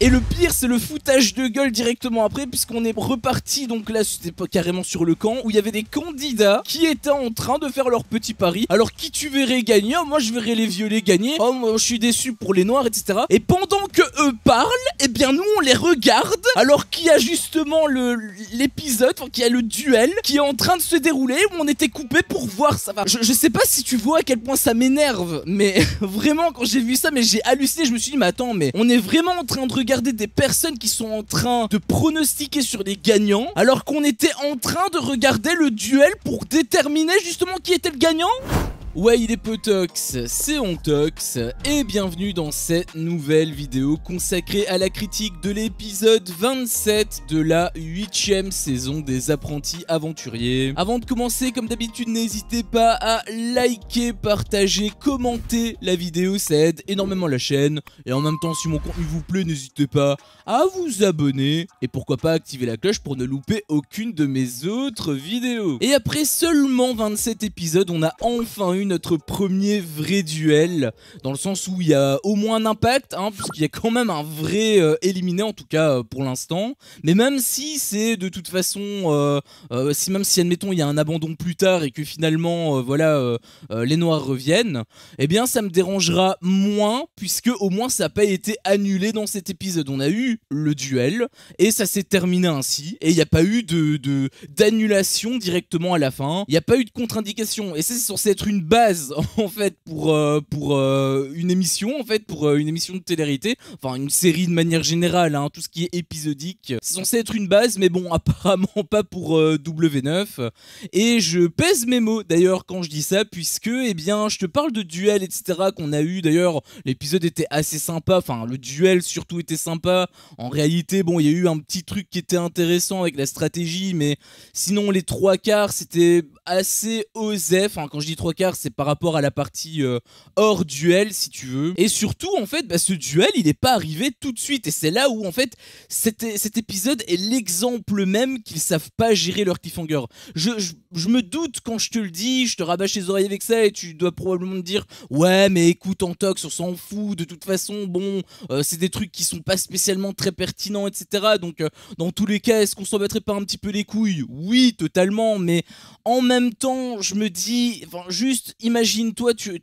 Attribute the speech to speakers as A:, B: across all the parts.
A: Et le pire, c'est le foutage de gueule directement après, puisqu'on est reparti, donc là c'était pas carrément sur le camp, où il y avait des candidats qui étaient en train de faire leur petit pari. Alors qui tu verrais gagner? Oh, moi je verrais les violets gagner. Oh, moi je suis déçu pour les noirs, etc. Et pendant que eux parlent, eh bien nous on les regarde, alors qu'il y a justement l'épisode, enfin qu'il y a le duel qui est en train de se dérouler, où on était coupé pour voir ça. Enfin, je sais pas si tu vois à quel point ça m'énerve, mais vraiment quand j'ai vu ça, mais j'ai halluciné, je me suis dit mais attends, mais on est vraiment en train de regarder des personnes qui sont en train de pronostiquer sur les gagnants, alors qu'on était en train de regarder le duel pour déterminer justement qui était le gagnant. Ouais, il est Potox, c'est Ontox, et bienvenue dans cette nouvelle vidéo consacrée à la critique de l'épisode 27 de la 8ème saison des Apprentis Aventuriers. Avant de commencer, comme d'habitude, n'hésitez pas à liker, partager, commenter la vidéo, ça aide énormément la chaîne. Et en même temps, si mon contenu vous plaît, n'hésitez pas à vous abonner, et pourquoi pas activer la cloche pour ne louper aucune de mes autres vidéos. Et après seulement 27 épisodes, on a enfin eu notre premier vrai duel, dans le sens où il y a au moins un impact, hein, puisqu'il y a quand même un vrai éliminé, en tout cas pour l'instant. Mais même si c'est de toute façon, même si admettons il y a un abandon plus tard et que finalement voilà les noirs reviennent, eh bien ça me dérangera moins, puisque au moins ça n'a pas été annulé dans cet épisode. On a eu le duel et ça s'est terminé ainsi, et il n'y a pas eu d'annulation directement à la fin, il n'y a pas eu de contre-indication, et c'est censé être une base en fait pour une émission, en fait pour une émission de télé-réalité, enfin une série de manière générale, hein, tout ce qui est épisodique, c'est censé être une base, mais bon apparemment pas pour W9, et je pèse mes mots d'ailleurs quand je dis ça, puisque eh bien je te parle de duel etc qu'on a eu. D'ailleurs l'épisode était assez sympa, enfin le duel surtout était sympa. En réalité bon il y a eu un petit truc qui était intéressant avec la stratégie, mais sinon les trois quarts c'était assez osé. Enfin quand je dis trois quarts c'est par rapport à la partie hors duel si tu veux. Et surtout en fait ce duel il n'est pas arrivé tout de suite, et c'est là où en fait cet épisode est l'exemple même qu'ils savent pas gérer leur cliffhanger. Je me doute quand je te le dis, je te rabâche les oreilles avec ça, et tu dois probablement me dire ouais mais écoute Antox on s'en fout de toute façon, bon c'est des trucs qui sont pas spécialement très pertinents etc, donc dans tous les cas est-ce qu'on s'en battrait pas un petit peu les couilles? Oui totalement, mais en même temps je me dis, enfin juste imagine-toi, tu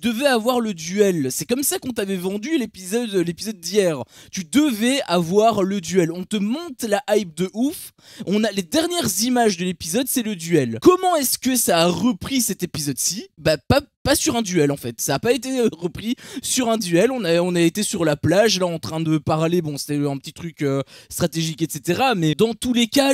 A: devais avoir le duel, c'est comme ça qu'on t'avait vendu l'épisode d'hier, tu devais avoir le duel, on te monte la hype de ouf, on a les dernières images de l'épisode, c'est le duel. Comment est-ce que ça a repris cet épisode-ci? Bah pas sur un duel en fait, ça a pas été repris sur un duel, on a été sur la plage là en train de parler, bon c'était un petit truc stratégique etc, mais dans tous les cas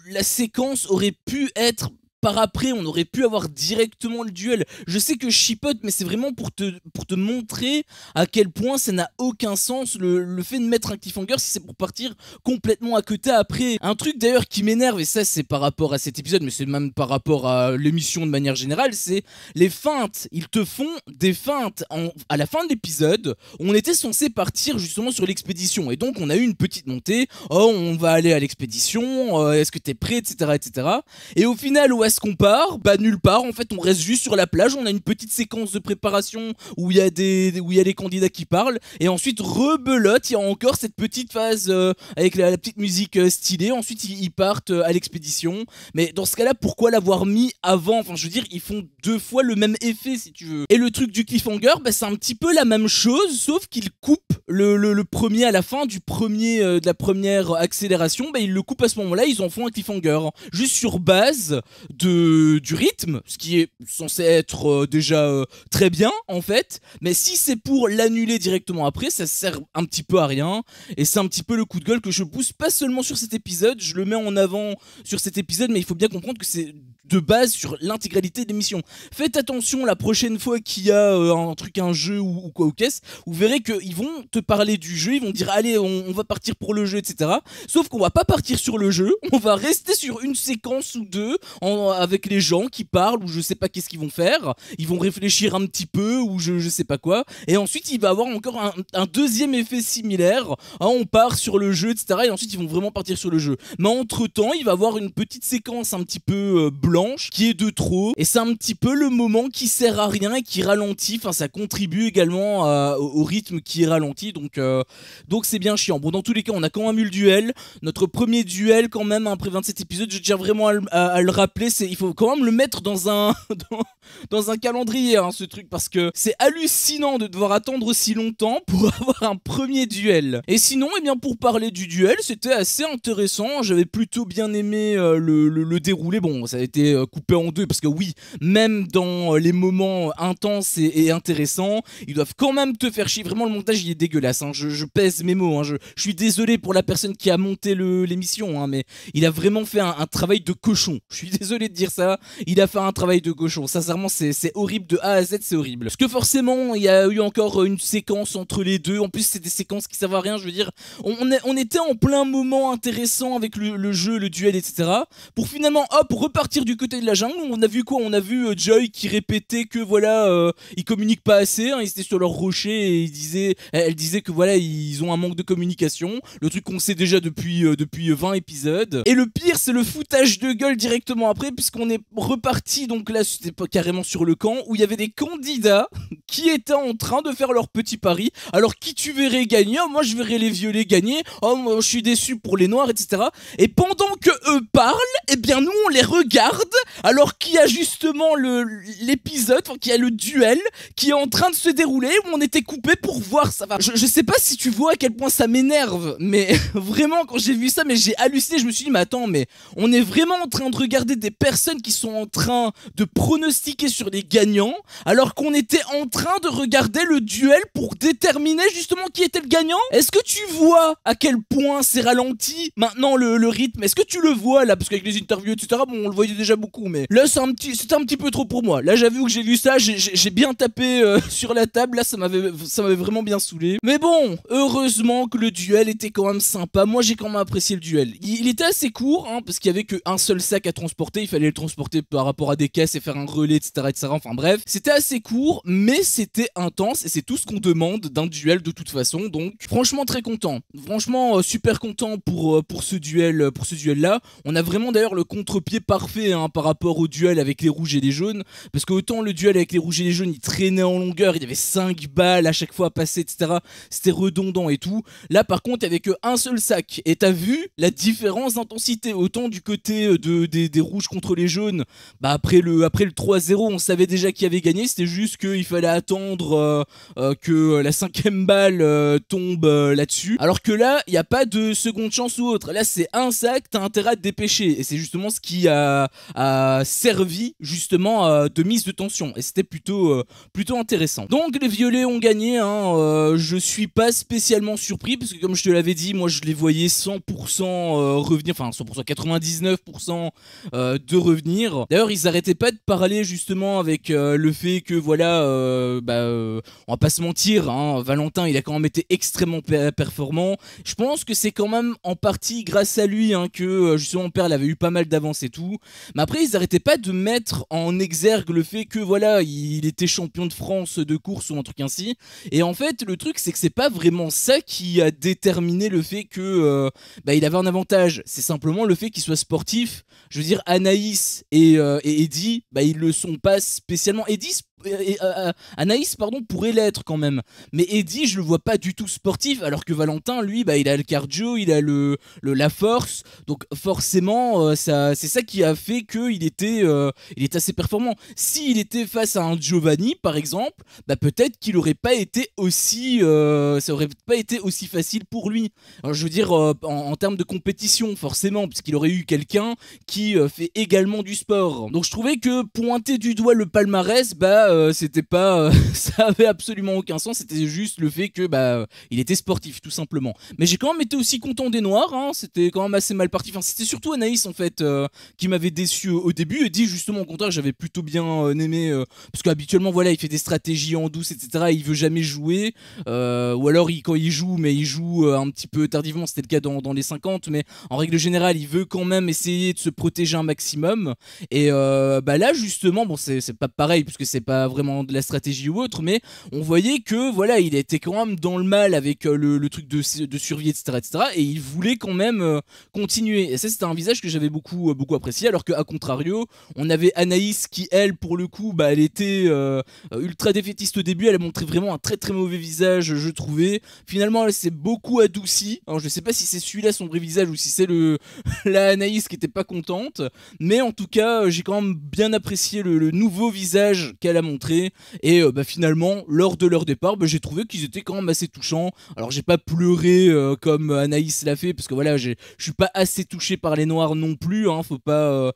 A: la séquence aurait pu être par après, on aurait pu avoir directement le duel. Je sais que je chipote, mais c'est vraiment pour te montrer à quel point ça n'a aucun sens le fait de mettre un cliffhanger si c'est pour partir complètement à côté après. Un truc d'ailleurs qui m'énerve, et ça c'est par rapport à cet épisode, mais c'est même par rapport à l'émission de manière générale, c'est les feintes. Ils te font des feintes à la fin de l'épisode. On était censé partir justement sur l'expédition, et donc on a eu une petite montée. Oh, on va aller à l'expédition, est-ce que t'es prêt, etc., etc. Et au final, où est-ce qu'on part? Bah nulle part, en fait on reste juste sur la plage, on a une petite séquence de préparation où il y a les candidats qui parlent, et ensuite rebelote, il y a encore cette petite phase avec la petite musique stylée, ensuite ils partent à l'expédition. Mais dans ce cas là pourquoi l'avoir mis avant? Enfin je veux dire ils font deux fois le même effet si tu veux. Et le truc du cliffhanger, bah, c'est un petit peu la même chose, sauf qu'ils coupent le premier à la fin du premier de la première accélération, bah, ils le coupent à ce moment là, ils en font un cliffhanger juste sur base du rythme, ce qui est censé être déjà très bien en fait, mais si c'est pour l'annuler directement après, ça sert un petit peu à rien, et c'est un petit peu le coup de gueule que je pousse pas seulement sur cet épisode, je le mets en avant sur cet épisode, mais il faut bien comprendre que c'est de base sur l'intégralité de l'émission. Faites attention la prochaine fois qu'il y a un jeu ou quoi ou qu'est-ce, vous verrez qu'ils vont te parler du jeu, ils vont dire allez on va partir pour le jeu etc, sauf qu'on va pas partir sur le jeu, on va rester sur une séquence ou deux avec les gens qui parlent, ou je sais pas qu'est-ce qu'ils vont faire, ils vont réfléchir un petit peu ou je sais pas quoi, et ensuite il va avoir encore un deuxième effet similaire, hein, on part sur le jeu etc, et ensuite ils vont vraiment partir sur le jeu, mais entre temps il va avoir une petite séquence un petit peu blanche blanche qui est de trop, et c'est un petit peu le moment qui sert à rien et qui ralentit, enfin ça contribue également au rythme qui est ralenti, donc c'est bien chiant. Bon, dans tous les cas on a quand même eu le duel, notre premier duel quand même après 27 épisodes, je tiens vraiment à le rappeler, il faut quand même le mettre dans un dans un calendrier hein, ce truc, parce que c'est hallucinant de devoir attendre aussi longtemps pour avoir un premier duel. Et sinon, eh bien pour parler du duel, c'était assez intéressant, j'avais plutôt bien aimé le déroulé. Bon, ça a été coupé en deux parce que oui, même dans les moments intenses et intéressants, ils doivent quand même te faire chier. Vraiment, le montage il est dégueulasse, hein. Je pèse mes mots, hein. Je suis désolé pour la personne qui a monté l'émission, hein, mais il a vraiment fait un travail de cochon. Je suis désolé de dire ça, il a fait un travail de cochon. Sincèrement, c'est horrible de A à Z, c'est horrible. Parce que forcément, il y a eu encore une séquence entre les deux. En plus, c'est des séquences qui servent à rien. Je veux dire, on était en plein moment intéressant avec le jeu, le duel, etc. Pour finalement, hop, repartir du côté de la jungle. On a vu quoi? On a vu Joy qui répétait que voilà, ils communiquent pas assez. Hein, ils étaient sur leur rocher et elle disait que voilà, ils ont un manque de communication. Le truc qu'on sait déjà depuis 20 épisodes. Et le pire, c'est le foutage de gueule directement après, puisqu'on est reparti. Donc là, c'était pas carrément sur le camp où il y avait des candidats qui étaient en train de faire leur petit pari. Alors qui tu verrais gagner? Oh, moi je verrais les violets gagner. Oh, moi je suis déçu pour les noirs, etc. Et pendant que eux parlent, eh bien nous on les regarde alors qu'il y a justement l'épisode, enfin qu'il y a le duel qui est en train de se dérouler où on était coupé pour voir ça. Je sais pas si tu vois à quel point ça m'énerve, mais vraiment quand j'ai vu ça, mais j'ai halluciné. Je me suis dit mais attends, mais on est vraiment en train de regarder des personnes qui sont en train de pronostiquer sur les gagnants alors qu'on était en train de regarder le duel pour déterminer justement qui était le gagnant. Est-ce que tu vois à quel point c'est ralenti maintenant le rythme? Est-ce que tu le vois là? Parce qu'avec les interviews etc, bon on le voyait déjà beaucoup, mais là c'était un petit peu trop pour moi. Là j'avoue que j'ai vu ça, j'ai bien tapé sur la table, là ça m'avait vraiment bien saoulé. Mais bon, heureusement que le duel était quand même sympa. Moi j'ai quand même apprécié le duel. Il était assez court hein, parce qu'il y avait qu'un seul sac à transporter, il fallait le transporter par rapport à des caisses et faire un relais etc. Enfin bref, c'était assez court mais c'était intense et c'est tout ce qu'on demande d'un duel de toute façon. Donc franchement très content, franchement super content pour ce duel là. On a vraiment d'ailleurs le contre-pied parfait hein, par rapport au duel avec les rouges et les jaunes, parce que autant le duel avec les rouges et les jaunes il traînait en longueur, il y avait 5 balles à chaque fois à passer etc, c'était redondant et tout. Là par contre il y avait qu'un seul sac et t'as vu la différence d'intensité, autant du côté des rouges contre les jaunes, bah après le 3-0 on savait déjà qui avait gagné, c'était juste qu'il fallait attendre que la 5ème balle tombe là-dessus, alors que là il n'y a pas de seconde chance ou autre. Là c'est un sac, t'as intérêt à te dépêcher, et c'est justement ce qui a servi justement de mise de tension, et c'était plutôt intéressant. Donc les violets ont gagné hein, je suis pas spécialement surpris parce que comme je te l'avais dit, moi je les voyais 100% revenir, enfin 100%, 99% de revenir. D'ailleurs ils arrêtaient pas de parler justement avec le fait que voilà, on va pas se mentir hein, Valentin il a quand même été extrêmement performant. Je pense que c'est quand même en partie grâce à lui hein, que justement mon père avait eu pas mal d'avance et tout. Mais après ils arrêtaient pas de mettre en exergue le fait que voilà, il était champion de France de course ou un truc ainsi. Et en fait le truc c'est que c'est pas vraiment ça qui a déterminé le fait que il avait un avantage. C'est simplement le fait qu'il soit sportif. Je veux dire Anaïs et Eddie, ils le sont pas spécialement. Anaïs pardon pourrait l'être quand même, mais Eddie je le vois pas du tout sportif, alors que Valentin lui il a le cardio, il a la force, donc forcément c'est ça qui a fait qu'il était assez performant. S'il était face à un Giovanni par exemple, peut-être qu'il aurait pas été aussi ça aurait pas été aussi facile pour lui. Alors, je veux dire en termes de compétition forcément, puisqu'il aurait eu quelqu'un qui fait également du sport. Donc je trouvais que pointer du doigt le palmarès, c'était pas ça avait absolument aucun sens, c'était juste le fait que il était sportif tout simplement. Mais j'ai quand même été aussi content des noirs hein, c'était quand même assez mal parti, enfin c'était surtout Anaïs en fait qui m'avait déçu au début, et dit justement au contraire j'avais plutôt bien aimé parce qu'habituellement voilà il fait des stratégies en douce etc, il veut jamais jouer ou alors quand il joue, mais il joue un petit peu tardivement, c'était le cas dans les 50, mais en règle générale il veut quand même essayer de se protéger un maximum. Et là justement bon c'est pas pareil puisque c'est pas vraiment de la stratégie ou autre, mais on voyait que voilà, il était quand même dans le mal avec le truc de survie, etc., etc., et il voulait quand même continuer. Et ça, c'était un visage que j'avais beaucoup apprécié, alors qu'à contrario, on avait Anaïs qui, elle, pour le coup, bah, elle était ultra défaitiste au début, elle a montré vraiment un très très mauvais visage, je trouvais. Finalement, elle s'est beaucoup adoucie. Alors, je sais pas si c'est celui-là son vrai visage ou si c'est la Anaïs qui était pas contente, mais en tout cas, j'ai quand même bien apprécié le nouveau visage qu'elle a montré. Et bah, finalement, lors de leur départ, bah, j'ai trouvé qu'ils étaient quand même assez touchants. Alors, j'ai pas pleuré comme Anaïs l'a fait, parce que voilà, je suis pas assez touché par les noirs non plus, hein, faut pas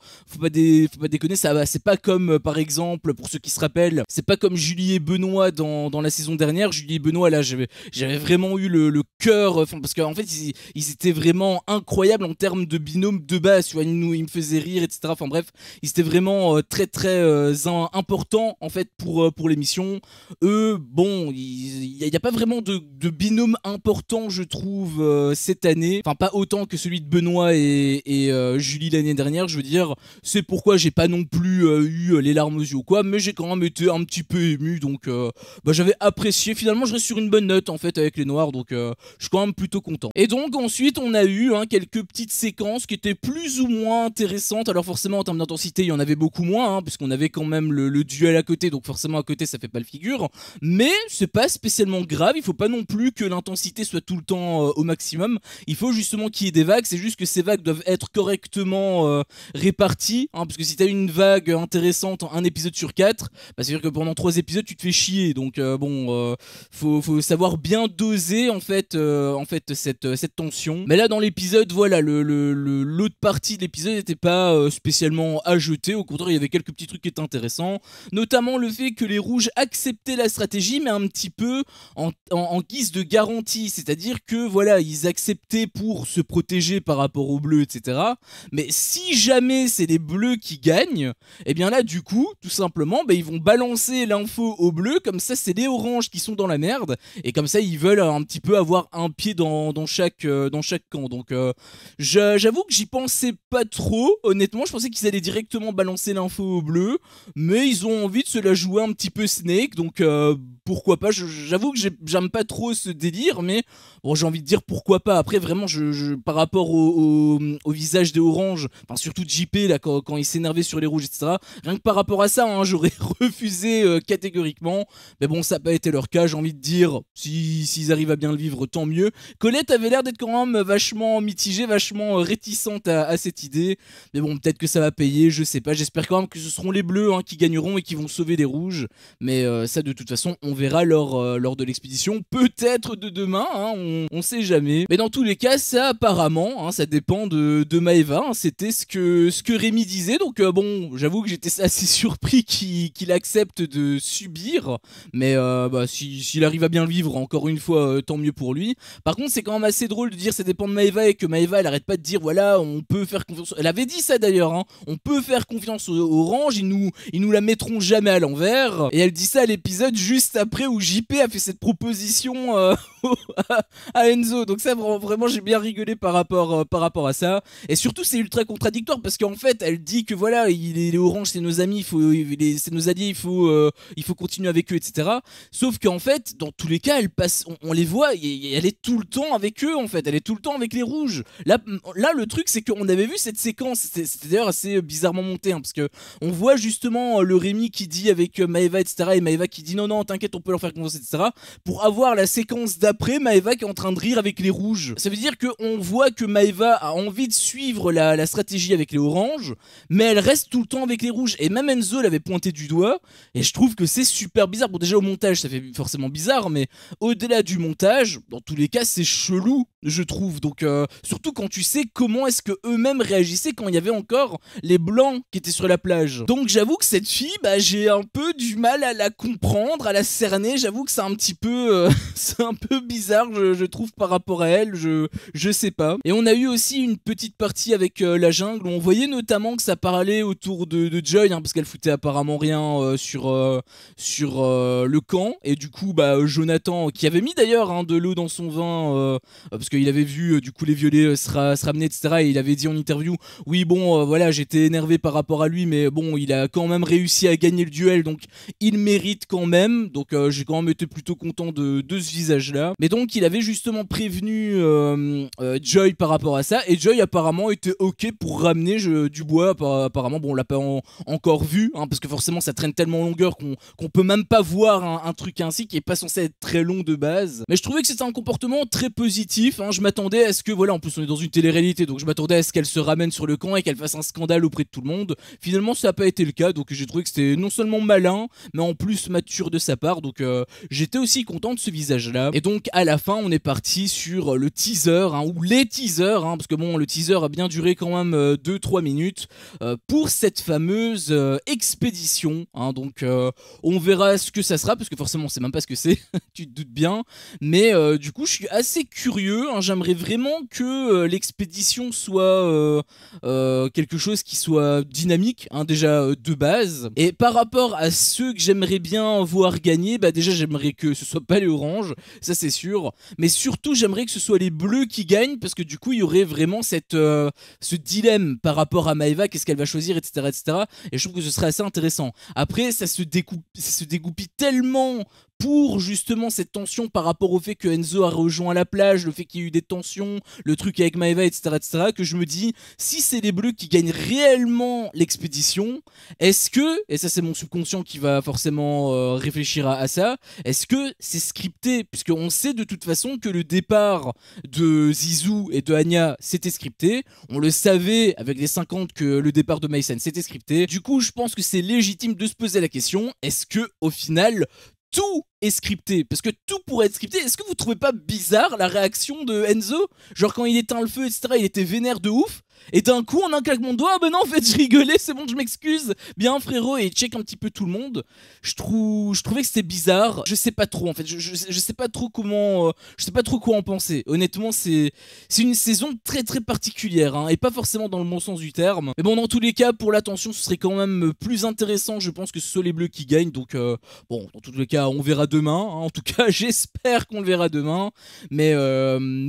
A: déconner, c'est pas comme par exemple, pour ceux qui se rappellent, c'est pas comme Julie et Benoît dans la saison dernière. Julie et Benoît, là, j'avais vraiment eu le cœur, parce qu'en fait, ils étaient vraiment incroyables en termes de binôme de base, tu vois, ils me faisaient rire, etc. Enfin bref, ils étaient vraiment très très importants en fait pour l'émission. Eux, bon, il y a pas vraiment de binôme important, je trouve, cette année. Enfin, pas autant que celui de Benoît et Julie l'année dernière, je veux dire. C'est pourquoi j'ai pas non plus eu les larmes aux yeux ou quoi, mais j'ai quand même été un petit peu ému, donc bah, j'avais apprécié. Finalement, je reste sur une bonne note en fait avec les noirs, donc je suis quand même plutôt content. Et donc ensuite, on a eu quelques petites séquences qui étaient plus ou moins intéressantes. Alors forcément, en termes d'intensité, il y en avait beaucoup moins, puisqu'on avait quand même le duel à côté, donc forcément à côté, ça fait pas le figure. Mais c'est pas spécialement grave, il faut pas non plus que l'intensité soit tout le temps au maximum. Il faut justement qu'il y ait des vagues, c'est juste que ces vagues doivent être correctement réparties, parce que si t'as une vague intéressante un épisode sur 4, bah, c'est-à-dire que pendant 3 épisodes tu te fais chier, donc faut savoir bien doser en fait cette tension. Mais là dans l'épisode, voilà, l'autre partie de l'épisode n'était pas spécialement à jeter, au contraire il y avait quelques petits trucs qui étaient intéressants, notamment le fait que les rouges acceptaient la stratégie, mais un petit peu en guise de garantie, c'est-à-dire que voilà, ils acceptaient pour se protéger par rapport aux bleus, etc. Mais si jamais c'est les bleus qui gagnent, et bien là du coup, tout simplement, bah, ils vont balancer l'info aux bleus, comme ça c'est les oranges qui sont dans la merde, et comme ça ils veulent un petit peu avoir un pied dans chaque camp. Donc j'avoue que j'y pensais pas trop, honnêtement, je pensais qu'ils allaient directement balancer l'info aux bleus, mais ils ont envie de se la jouer un petit peu Snake, donc pourquoi pas. J'avoue que j'aime pas trop ce délire, mais bon, j'ai envie de dire pourquoi pas. Après vraiment, par rapport au visage des oranges, enfin surtout de JP là quand il s'énervait sur les rouges, etc., rien que par rapport à ça, j'aurais refusé catégoriquement, mais bon, ça n'a pas été leur cas. J'ai envie de dire, s'ils arrivent à bien le vivre, tant mieux. Colette avait l'air d'être quand même vachement mitigée, vachement réticente à cette idée, mais bon, peut-être que ça va payer, je sais pas. J'espère quand même que ce seront les bleus qui gagneront et qui vont sauver les rouges, mais ça de toute façon on verra lors de l'expédition, peut-être de demain, on sait jamais. Mais dans tous les cas, ça apparemment, ça dépend de Maeva, c'était ce que Rémi disait, donc bon, j'avoue que j'étais assez surpris qu'il accepte de subir, mais bah, s'il arrive à bien le vivre, encore une fois, tant mieux pour lui. Par contre, c'est quand même assez drôle de dire ça dépend de Maeva, et que Maeva elle arrête pas de dire voilà, on peut faire confiance, elle avait dit ça d'ailleurs, on peut faire confiance aux oranges, ils nous la mettront jamais à l'envers, et elle dit ça à l'épisode juste après où JP a fait cette proposition à Enzo, donc ça vraiment j'ai bien rigolé par rapport à ça. Et surtout c'est ultra contradictoire, parce qu'en fait elle dit que voilà, les oranges c'est nos amis, c'est nos alliés, il faut continuer avec eux, etc. Sauf qu'en fait dans tous les cas elle passe, on les voit, et elle est tout le temps avec eux, en fait elle est tout le temps avec les rouges. Là le truc c'est qu'on avait vu cette séquence, c'était d'ailleurs assez bizarrement monté, parce que on voit justement le Rémi qui dit avec Maeva, etc., et Maeva qui dit non t'inquiète, on peut leur faire confiance, etc., pour avoir la séquence d'après Maeva qui est en train de rire avec les rouges. Ça veut dire qu'on voit que Maeva a envie de suivre la stratégie avec les oranges, mais elle reste tout le temps avec les rouges, et même Enzo l'avait pointé du doigt, et je trouve que c'est super bizarre. Bon, déjà au montage ça fait forcément bizarre, mais au-delà du montage, dans tous les cas c'est chelou, je trouve. Donc surtout quand tu sais comment est-ce que eux-mêmes réagissaient quand il y avait encore les blancs qui étaient sur la plage. Donc j'avoue que cette fille, bah, j'ai un peu du mal à la comprendre, à la concernée, j'avoue que c'est un petit peu c'est un peu bizarre, je trouve, par rapport à elle, je sais pas. Et on a eu aussi une petite partie avec la jungle, où on voyait notamment que ça parlait autour de Joy, hein, parce qu'elle foutait apparemment rien sur le camp, et du coup bah Jonathan, qui avait mis d'ailleurs hein, de l'eau dans son vin, parce qu'il avait vu du coup les violets se ramener, etc. Et il avait dit en interview, oui bon voilà, j'étais énervé par rapport à lui, mais bon il a quand même réussi à gagner le duel, donc il mérite quand même. Donc j'ai quand même été plutôt content de ce visage là. Mais donc il avait justement prévenu Joy par rapport à ça, et Joy apparemment était ok pour ramener du bois. Apparemment bon on l'a pas encore vu hein, parce que forcément ça traîne tellement en longueur qu'on peut même pas voir un truc ainsi qui est pas censé être très long de base. Mais je trouvais que c'était un comportement très positif hein. Je m'attendais à ce que voilà, en plus on est dans une télé-réalité, donc je m'attendais à ce qu'elle se ramène sur le camp et qu'elle fasse un scandale auprès de tout le monde. Finalement ça n'a pas été le cas, donc j'ai trouvé que c'était non seulement malin mais en plus mature de sa part, donc j'étais aussi content de ce visage là. Et donc à la fin on est parti sur le teaser hein, ou les teasers hein, parce que bon le teaser a bien duré quand même 2-3 minutes pour cette fameuse expédition hein. Donc on verra ce que ça sera, parce que forcément on sait même pas ce que c'est tu te doutes bien, mais du coup je suis assez curieux hein. J'aimerais vraiment que l'expédition soit quelque chose qui soit dynamique hein, déjà de base. Et par rapport à ceux que j'aimerais bien voir gagner, bah déjà j'aimerais que ce soit pas les oranges, ça c'est sûr, mais surtout j'aimerais que ce soit les bleus qui gagnent, parce que du coup il y aurait vraiment ce dilemme par rapport à Maeva, qu'est-ce qu'elle va choisir, etc., etc. Et je trouve que ce serait assez intéressant. Après ça se dégoupille tellement pour justement cette tension par rapport au fait que Enzo a rejoint la plage, le fait qu'il y ait eu des tensions, le truc avec Maeva, etc., etc., que je me dis, si c'est les bleus qui gagnent réellement l'expédition, est-ce que, et ça c'est mon subconscient qui va forcément réfléchir à ça, est-ce que c'est scripté, puisqu'on sait de toute façon que le départ de Zizou et de Anya c'était scripté, on le savait avec les 50 que le départ de Mason c'était scripté, du coup je pense que c'est légitime de se poser la question, est-ce que au final tout est scripté? Parce que tout pourrait être scripté. Est-ce que vous trouvez pas bizarre la réaction de Enzo? Genre quand il éteint le feu, etc., il était vénère de ouf. Et d'un coup, en un claquement de doigts, ah ben non, en fait, je rigolais, c'est bon, je m'excuse. Bien, frérot, et il check un petit peu tout le monde. Je trouvais que c'était bizarre. Je sais pas trop, en fait. Je sais pas trop comment. Je sais pas trop quoi en penser. Honnêtement, c'est une saison très très particulière, hein, et pas forcément dans le bon sens du terme. Mais bon, dans tous les cas, pour l'attention, ce serait quand même plus intéressant, je pense, que ce soit les bleus qui gagnent. Donc, bon, dans tous les cas, on verra demain. Hein. En tout cas, j'espère qu'on le verra demain. Mais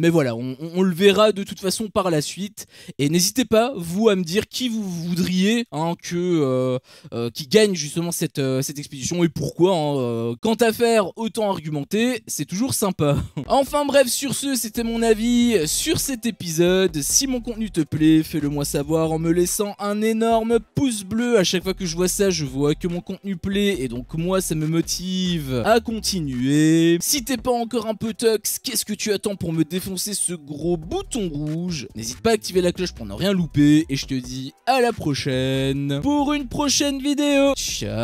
A: voilà, on le verra de toute façon par la suite. Et n'hésitez pas, vous, à me dire qui vous voudriez hein, qui gagne justement cette expédition et pourquoi. Hein, quant à faire, autant argumenter, c'est toujours sympa. Enfin bref, sur ce, c'était mon avis sur cet épisode. Si mon contenu te plaît, fais-le moi savoir en me laissant un énorme pouce bleu. À chaque fois que je vois ça, je vois que mon contenu plaît et donc moi, ça me motive à continuer. Si t'es pas encore un peu tox, qu'est-ce que tu attends pour me défoncer ce gros bouton rouge? N'hésite pas à activer la cloche pour ne rien louper et je te dis à la prochaine pour une prochaine vidéo. Ciao.